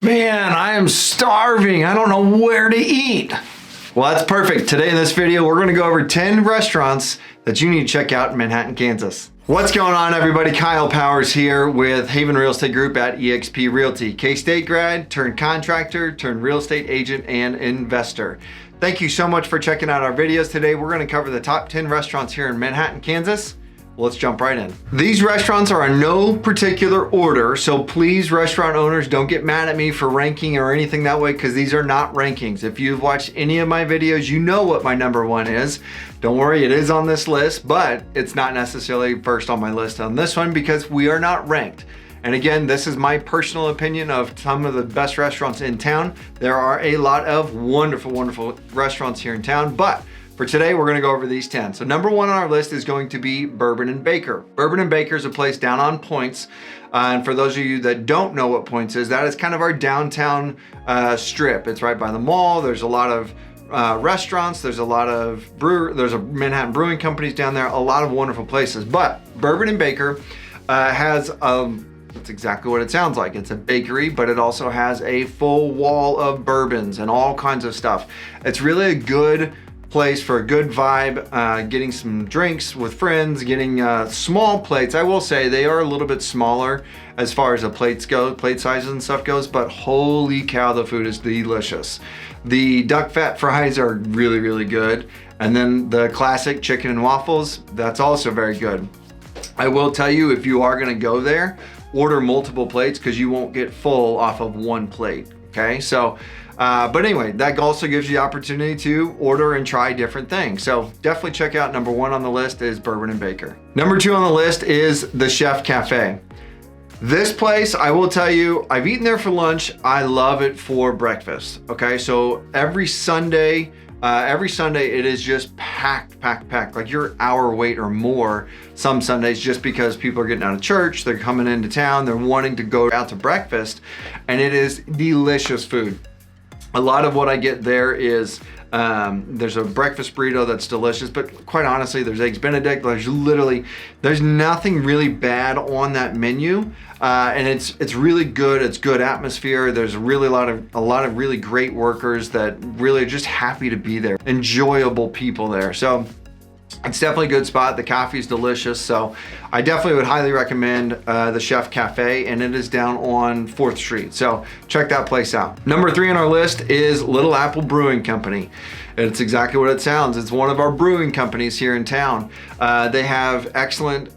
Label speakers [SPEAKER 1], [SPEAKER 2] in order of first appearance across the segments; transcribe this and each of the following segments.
[SPEAKER 1] Man, I am starving. I don't know where to eat. Well, that's perfect. Today in this video, we're gonna go over 10 restaurants that you need to check out in Manhattan, Kansas. What's going on, everybody? Kyle Powers here with Haven Real Estate Group at eXp Realty. K-State grad, turned contractor, turned real estate agent and investor. Thank you so much for checking out our videos today. We're gonna cover the top 10 restaurants here in Manhattan, Kansas. Let's jump right in. These restaurants are in no particular order, so please, restaurant owners, don't get mad at me for ranking or anything that way, because these are not rankings. If you've watched any of my videos, you know what my number one is. Don't worry, it is on this list, but it's not necessarily first on my list on this one because we are not ranked. And again, this is my personal opinion of some of the best restaurants in town. There are a lot of wonderful, wonderful restaurants here in town, but for today, we're gonna go over these 10. So number one on our list is going to be Bourbon Baker. Bourbon Baker is a place down on Points. And for those of you that don't know what Points is, that is kind of our downtown strip. It's right by the mall. There's a lot of restaurants. There's a lot of there's a Manhattan Brewing Companies down there, a lot of wonderful places. But Bourbon Baker has that's exactly what it sounds like. It's a bakery, but it also has a full wall of bourbons and all kinds of stuff. It's really a good place for a good vibe, getting some drinks with friends, getting small plates. I will say they are a little bit smaller as far as the plates go, plate sizes and stuff goes, but holy cow, the food is delicious. The duck fat fries are really, really good. And then the classic chicken and waffles, that's also very good. I will tell you, if you are gonna go there, order multiple plates because you won't get full off of one plate, okay? So, but anyway, that also gives you the opportunity to order and try different things. So definitely check out number one on the list is Bourbon Baker. Number two on the list is the Chef Cafe. This place, I will tell you, I've eaten there for lunch. I love it for breakfast, okay? So every Sunday it is just packed. Like you're an hour wait or more some Sundays just because people are getting out of church, they're coming into town, they're wanting to go out to breakfast, and it is delicious food. A lot of what I get there is, there's a breakfast burrito that's delicious, but quite honestly, there's eggs Benedict. There's nothing really bad on that menu, and it's really good. It's good atmosphere. There's really a lot of really great workers that really are just happy to be there. Enjoyable people there. So it's definitely a good spot. The coffee is delicious. So I definitely would highly recommend the Chef Cafe, and it is down on 4th Street. So check that place out. Number three on our list is Little Apple Brewing Company. It's exactly what it sounds. It's one of our brewing companies here in town. They have excellent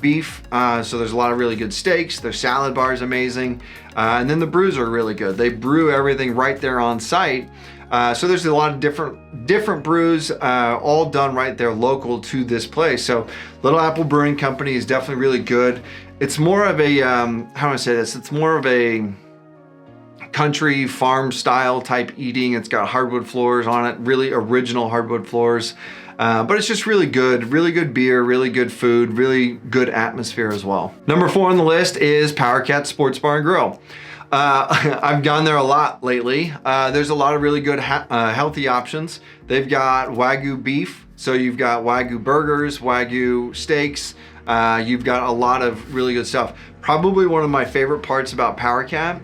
[SPEAKER 1] beef. So there's a lot of really good steaks. Their salad bar is amazing. And then the brews are really good. They brew everything right there on site. So there's a lot of different brews, all done right there local to this place. So Little Apple Brewing Company is definitely really good. It's more of a, how do I say this? It's more of a country farm style type eating. It's got hardwood floors on it, really original hardwood floors. But it's just really good beer, really good food, really good atmosphere as well. Number four on the list is Powercat Sports Bar and Grill. I've gone there a lot lately. There's a lot of really good healthy options. They've got Wagyu beef, so you've got Wagyu burgers, Wagyu steaks. You've got a lot of really good stuff. Probably one of my favorite parts about Powercat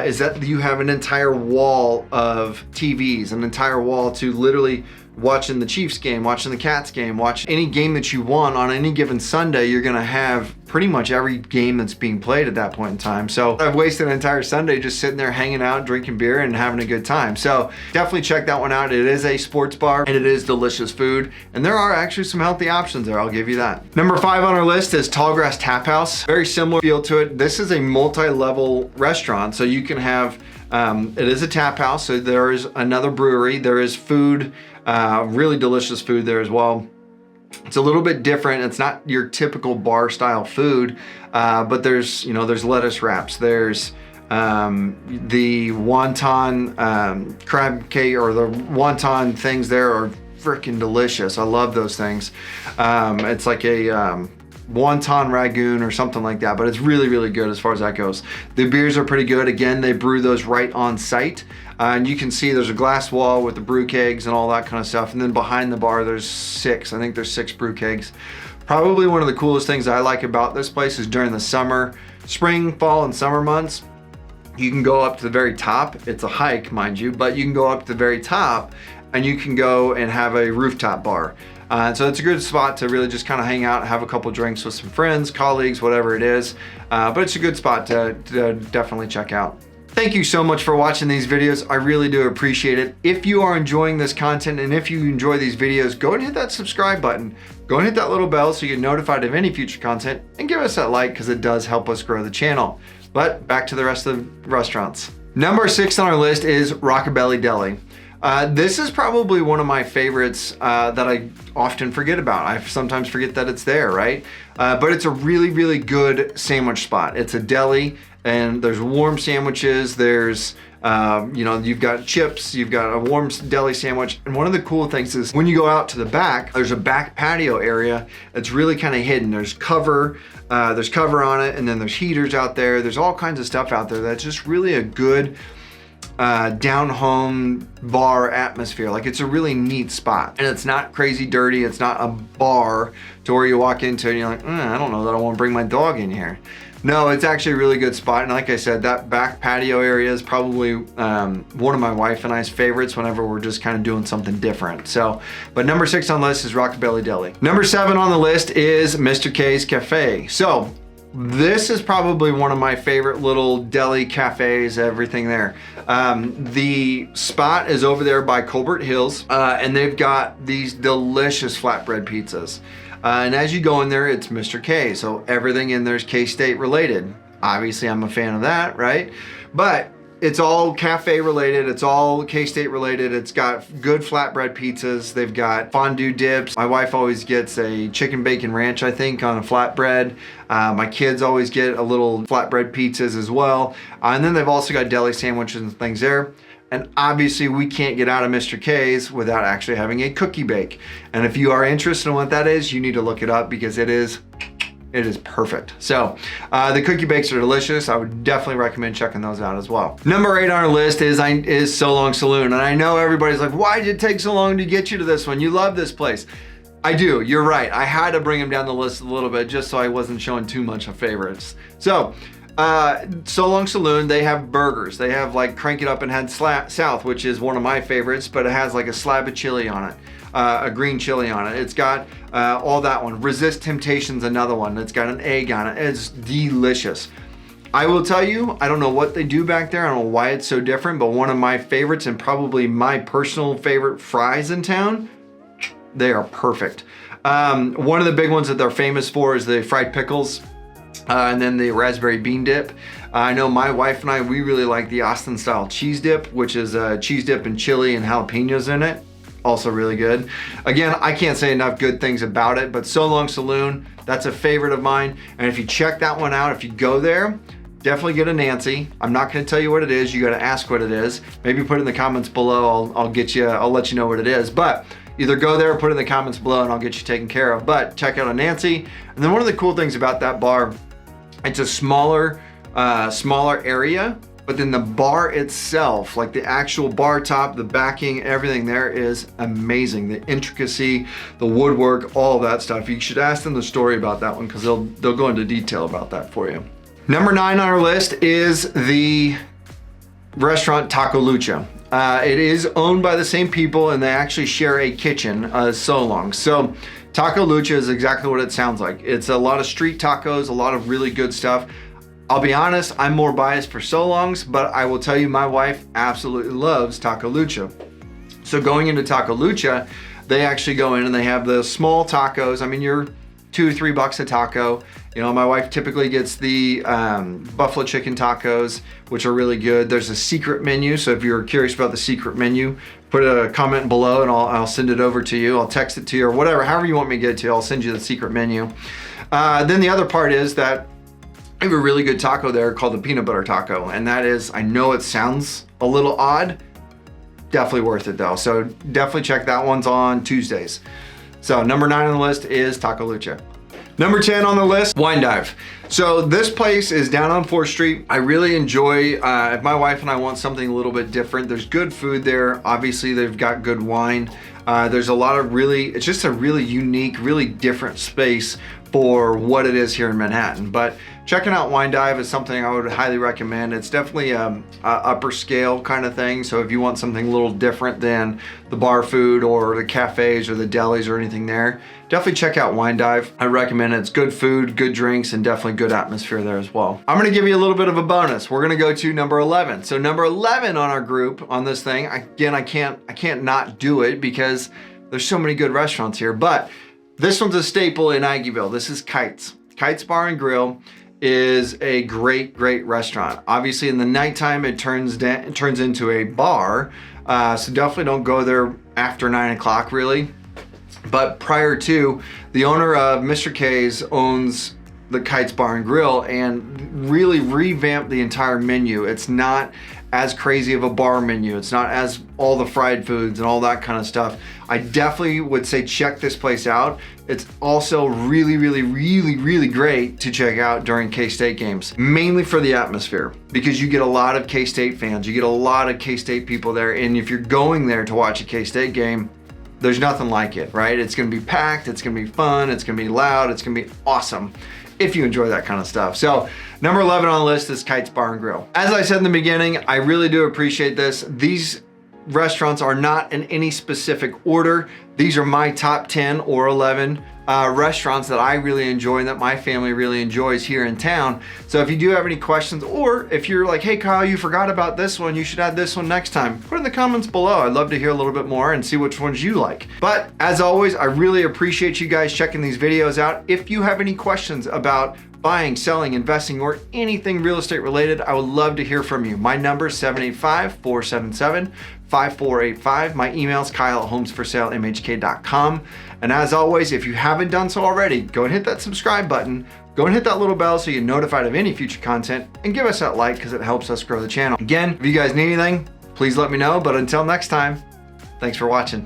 [SPEAKER 1] is that you have an entire wall of TVs, an entire wall to literally watching the Chiefs game, watching the Cats game, watch any game that you want on any given Sunday. You're gonna have pretty much every game that's being played at that point in time. So I've wasted an entire Sunday just sitting there hanging out, drinking beer and having a good time. So definitely check that one out. It is a sports bar and it is delicious food. And there are actually some healthy options there, I'll give you that. Number five on our list is Tallgrass Tap House. Very similar feel to it. This is a multi-level restaurant. So you can have, it is a tap house. So there is another brewery. There is food, really delicious food there as well. It's a little bit different. It's not your typical bar style food, but there's lettuce wraps. There's the wonton crab cake, or the wonton things there are freaking delicious. I love those things. It's like a wonton ragoon or something like that, but it's really, really good as far as that goes. The beers are pretty good. Again, they brew those right on site. And you can see there's a glass wall with the brew kegs and all that kind of stuff. And then behind the bar, there's I think there's 6 brew kegs. Probably one of the coolest things I like about this place is during the summer, spring, fall, and summer months, You can go up to the very top. It's a hike, mind you, but you can go up to the very top and you can go and have a rooftop bar. So it's a good spot to really just kind of hang out, have a couple drinks with some friends, colleagues, whatever it is. But it's a good spot to definitely check out. Thank you so much for watching these videos. I really do appreciate it. If you are enjoying this content and if you enjoy these videos, go and hit that subscribe button. Go and hit that little bell so you get notified of any future content, and give us that like because it does help us grow the channel. But back to the rest of the restaurants. Number 6 on our list is Rockabilly Deli. This is probably one of my favorites that I often forget about. I sometimes forget that it's there, right? But it's a really, really good sandwich spot. It's a deli and there's warm sandwiches. There's, you've got chips, you've got a warm deli sandwich. And one of the cool things is when you go out to the back, there's a back patio area that's really kind of hidden. There's cover on it, and then there's heaters out there. There's all kinds of stuff out there that's just really a good down home bar atmosphere. Like, it's a really neat spot, and it's not crazy dirty. It's not a bar to where you walk into and you're like, I don't know that I want to bring my dog in here. No, it's actually a really good spot. And like I said, that back patio area is probably one of my wife and I's favorites whenever we're just kind of doing something different. So, but number 6 on the list is Rockabilly Deli. Number 7 on the list is Mr. K's Cafe. So this is probably one of my favorite little deli cafes, everything there. The spot is over there by Colbert Hills, and they've got these delicious flatbread pizzas. And as you go in there, it's Mr. K, so everything in there is K-State related. Obviously, I'm a fan of that, right? But it's all cafe related, it's all K-State related. It's got good flatbread pizzas. They've got fondue dips. My wife always gets a chicken bacon ranch, I think, on a flatbread. My kids always get a little flatbread pizzas as well. And then they've also got deli sandwiches and things there. And obviously we can't get out of Mr. K's without actually having a cookie bake. And if you are interested in what that is, you need to look it up because it is perfect. So the cookie bakes are delicious. I would definitely recommend checking those out as well. Number 8 on our list is So Long Saloon. And I know everybody's like, why did it take so long to get you to this one? You love this place. I do, you're right. I had to bring them down the list a little bit just so I wasn't showing too much of favorites. So Long Saloon, they have burgers. They have like Crank It Up and Head South, which is one of my favorites, but it has like a slab of chili on it, a green chili on it. It's got all that one. Resist Temptation's another one. It's got an egg on it. It's delicious. I will tell you, I don't know what they do back there. I don't know why it's so different, but one of my favorites and probably my personal favorite fries in town, they are perfect. One of the big ones that they're famous for is the fried pickles. And then the raspberry bean dip. I know my wife and I, we really like the Austin style cheese dip, which is a cheese dip and chili and jalapenos in it. Also really good. Again, I can't say enough good things about it, but So Long Saloon, that's a favorite of mine. And if you check that one out, if you go there, definitely get a Nancy. I'm not gonna tell you what it is. You gotta ask what it is. Maybe put it in the comments below. I'll let you know what it is. But either go there or put it in the comments below and I'll get you taken care of. But check out a Nancy. And then one of the cool things about that bar, it's a smaller area, but then the bar itself, like the actual bar top, the backing, everything there is amazing. The intricacy, the woodwork, all of that stuff. You should ask them the story about that one because they'll go into detail about that for you. Number 9 on our list is the restaurant Taco Lucha. It is owned by the same people and they actually share a kitchen as So Long. So Taco Lucha is exactly what it sounds like. It's a lot of street tacos, a lot of really good stuff. I'll be honest, I'm more biased for So Longs, but I will tell you my wife absolutely loves Taco Lucha. So going into Taco Lucha, they actually go in and they have the small tacos. I mean, you're $2-3 a taco. You know, my wife typically gets the buffalo chicken tacos, which are really good. There's a secret menu, so if you're curious about the secret menu, put a comment below and I'll send it over to you. I'll text it to you or whatever, however you want me to get it to you, I'll send you the secret menu. Then the other part is that I have a really good taco there called the peanut butter taco, and that is, I know it sounds a little odd, definitely worth it though. So definitely check that one's on Tuesdays. So number 9 on the list is Taco Lucha. Number 10 on the list, Wine Dive. So this place is down on 4th Street. I really enjoy, if my wife and I want something a little bit different, there's good food there. Obviously they've got good wine. There's a lot of it's just a really unique, really different space for what it is here in Manhattan. But checking out Wine Dive is something I would highly recommend. It's definitely a upper scale kind of thing. So if you want something a little different than the bar food or the cafes or the delis or anything there, definitely check out Wine Dive. I recommend it. It's good food, good drinks, and definitely good atmosphere there as well. I'm gonna give you a little bit of a bonus. We're gonna go to number 11. So number 11 on our group on this thing, again, I can't not do it because there's so many good restaurants here, but this one's a staple in Aggieville. This is Kites. Kites Bar and Grill is a great restaurant. Obviously in the nighttime, it turns into a bar. So definitely don't go there after 9 o'clock really. But prior to, the owner of Mr. K's owns the Kites Bar and Grill and really revamped the entire menu. It's not as crazy of a bar menu. It's not as all the fried foods and all that kind of stuff. I definitely would say check this place out. It's also really great to check out during K-State games, mainly for the atmosphere, because you get a lot of K-State fans, you get a lot of K-State people there, and if you're going there to watch a K-State game, there's nothing like it, right? It's gonna be packed, it's gonna be fun, it's gonna be loud, it's gonna be awesome if you enjoy that kind of stuff. So number 11 on the list is Kites Bar and Grill. As I said in the beginning, I really do appreciate this. These restaurants are not in any specific order. These are my top 10 or 11 restaurants that I really enjoy and that my family really enjoys here in town. So if you do have any questions, or if you're like, hey Kyle, you forgot about this one, you should add this one next time, put it in the comments below. I'd love to hear a little bit more and see which ones you like. But as always, I really appreciate you guys checking these videos out. If you have any questions about buying, selling, investing, or anything real estate related, I would love to hear from you. My number is 785-477-5485. My email is kyle@homesforsalemhk.com. And as always, if you haven't done so already, go and hit that subscribe button. Go and hit that little bell so you're notified of any future content, and give us that like because it helps us grow the channel. Again, if you guys need anything, please let me know. But until next time, thanks for watching.